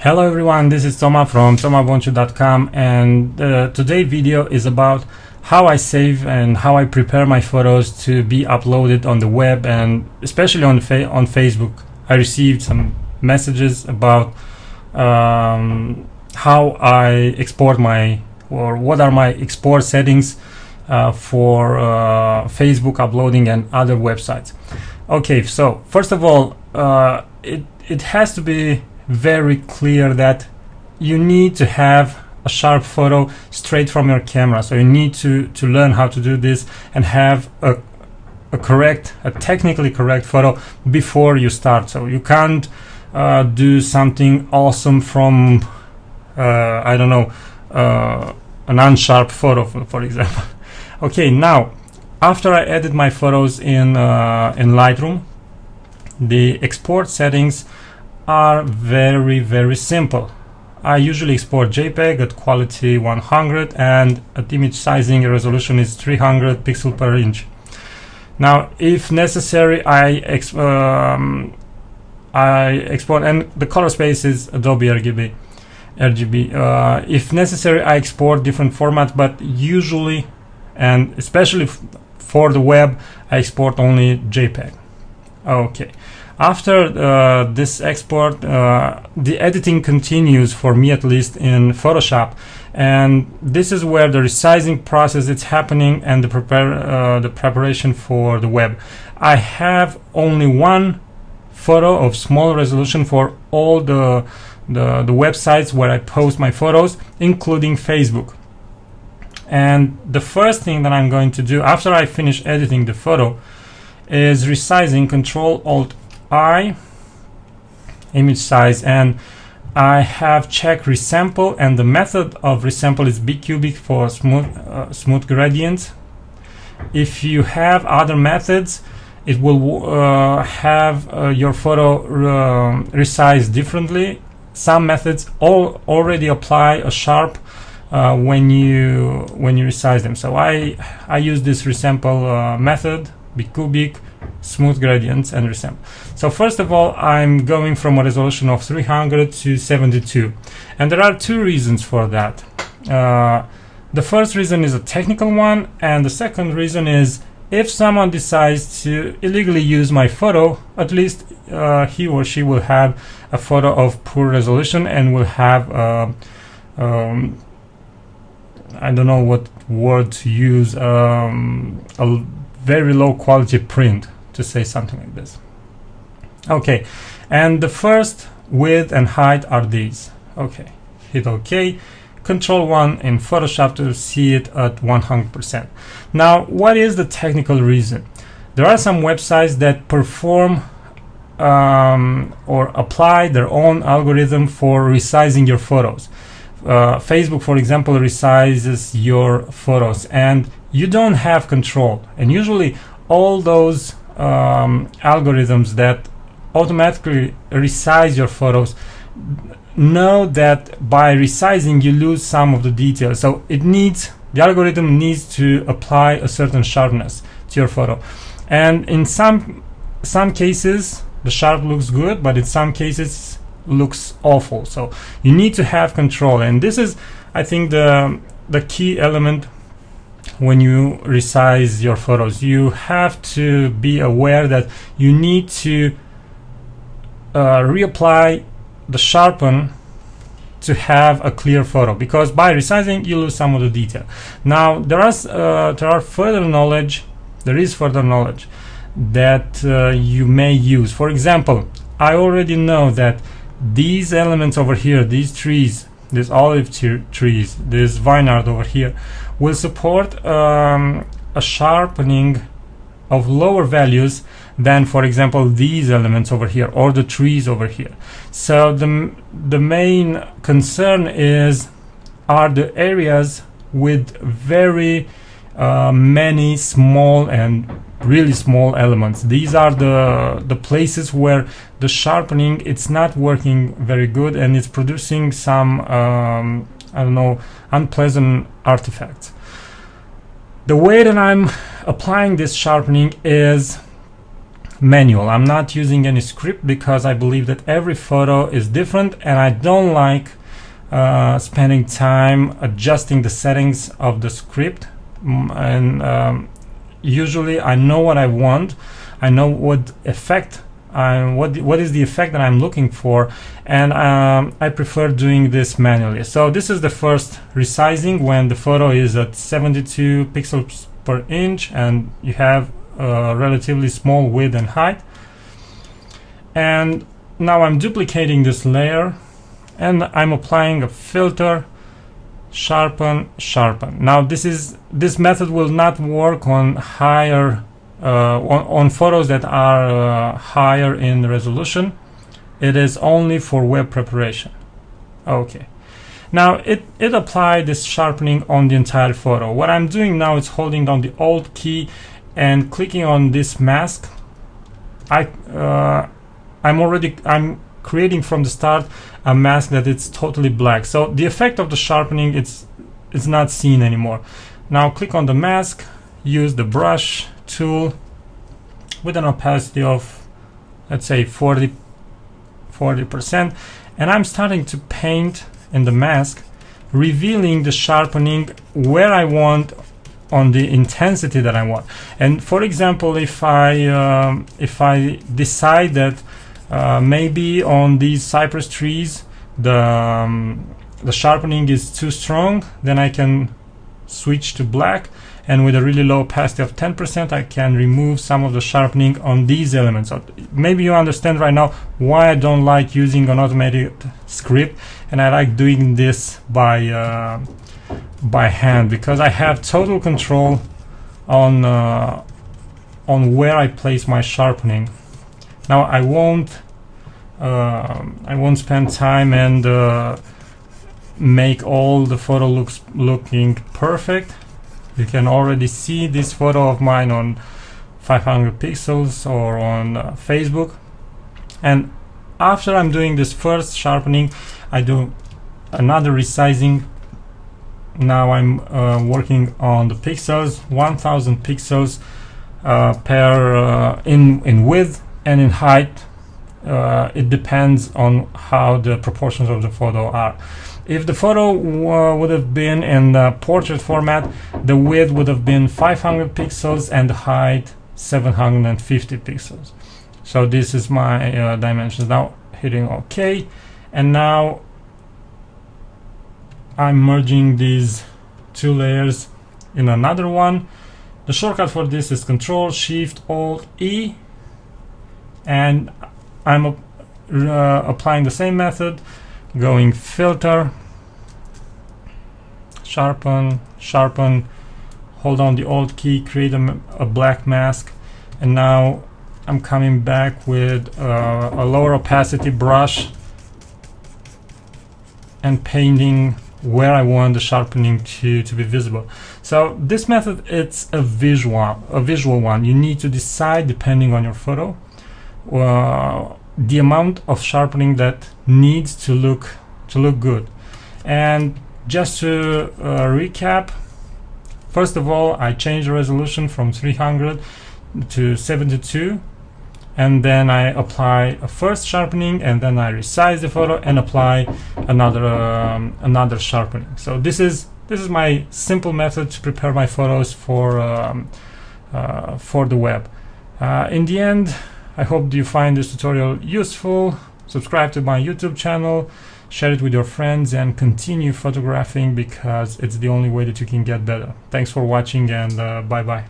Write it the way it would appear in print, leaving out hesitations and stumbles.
Hello everyone, this is Toma from Bonciu.com, and today's video is about how I save and how I prepare my photos to be uploaded on the web, and especially on Facebook. I received some messages about how I export what are my export settings for Facebook uploading and other websites. Okay, so first of all, it has to be very clear that you need to have a sharp photo straight from your camera. So you need to learn how to do this and have a technically correct photo before you start. So you can't do something awesome from I don't know, an unsharp photo, for example. Okay, now after I edit my photos in Lightroom, the export settings are very simple. I usually export JPEG at quality 100 and at image sizing resolution is 300 pixels per inch. Now, if necessary, I export, and the color space is Adobe RGB. If necessary, I export different formats, but usually, and especially for the web, I export only JPEG. Okay. After this export, the editing continues, for me at least, in Photoshop, and this is where the resizing process is happening and the preparation for the web. I have only one photo of small resolution for all the websites where I post my photos, including Facebook. And the first thing that I'm going to do after I finish editing the photo is resizing. Control-Alt-I, image size, and I have checked resample, and the method of resample is bcubic for smooth gradients. If you have other methods, it will have your photo resized differently. Some methods already apply a sharp when you resize them. So I use this resample method, bcubic, smooth gradients, and resample. So first of all, I'm going from a resolution of 300 to 72, and there are two reasons for that. The first reason is a technical one, and the second reason is if someone decides to illegally use my photo, at least he or she will have a photo of poor resolution and will have I don't know what word to use, a very low quality print, to say something like this. Okay, and the first width and height are these. Okay, hit OK. Control-1 in Photoshop to see it at 100%. Now, what is the technical reason? There are some websites that perform or apply their own algorithm for resizing your photos. Facebook, for example, resizes your photos, and you don't have control. And usually all those algorithms that automatically resize your photos know that by resizing you lose some of the details. So the algorithm needs to apply a certain sharpness to your photo. And in some cases the sharp looks good, but in some cases looks awful. So you need to have control, and this is, I think, the key element when you resize your photos. You have to be aware that you need to reapply the sharpen to have a clear photo, because by resizing you lose some of the detail. Now there is further knowledge that you may use. For example, I already know that these elements over here, these trees, this olive trees, this vineyard over here, will support a sharpening of lower values than, for example, these elements over here or the trees over here. So the main concern are the areas with very many small and really small elements. These are the places where the sharpening, it's not working very good, and it's producing some I don't know, unpleasant artifacts. The way that I'm applying this sharpening is manual. I'm not using any script because I believe that every photo is different, and I don't like spending time adjusting the settings of the script. Usually I know what I want, I know what effect what is the effect that I'm looking for, and I prefer doing this manually. So this is the first resizing when the photo is at 72 pixels per inch and you have a relatively small width and height. And now I'm duplicating this layer and I'm applying a filter, sharpen. Now this method will not work on higher on photos that are higher in resolution. It is only for web preparation. Okay, now it applied this sharpening on the entire photo. What I'm doing now is holding down the Alt key and clicking on this mask. I'm creating from the start a mask that it's totally black, so the effect of the sharpening it's not seen anymore. Now click on the mask, use the brush tool with an opacity of, let's say, 40%, and I'm starting to paint in the mask, revealing the sharpening where I want, on the intensity that I want. And for example, if I decide that maybe on these cypress trees the sharpening is too strong, then I can switch to black, and with a really low opacity of 10% I can remove some of the sharpening on these elements. So maybe you understand right now why I don't like using an automated script and I like doing this by hand, because I have total control on where I place my sharpening. Now I won't spend time and make all the photo looking perfect. You can already see this photo of mine on 500 pixels or on Facebook. And after I'm doing this first sharpening, I do another resizing. Now I'm working on the pixels, 1000 pixels per in width and in height. It depends on how the proportions of the photo are. If the photo would have been in the portrait format, the width would have been 500 pixels and the height 750 pixels. So this is my dimensions. Now hitting OK, and now I'm merging these two layers in another one. The shortcut for this is Control Shift Alt E, and I'm applying the same method, going filter, sharpen, hold down the Alt key, create a black mask, and now I'm coming back with a lower opacity brush and painting where I want the sharpening to be visible. So this method, it's a visual one. You need to decide, depending on your photo, the amount of sharpening that needs to look good. And just to recap, first of all, I changed the resolution from 300 to 72, and then I apply a first sharpening, and then I resize the photo and apply another sharpening. So this is my simple method to prepare my photos for the web. In the end, I hope you find this tutorial useful. Subscribe to my YouTube channel, share it with your friends, and continue photographing, because it's the only way that you can get better. Thanks for watching, and bye bye.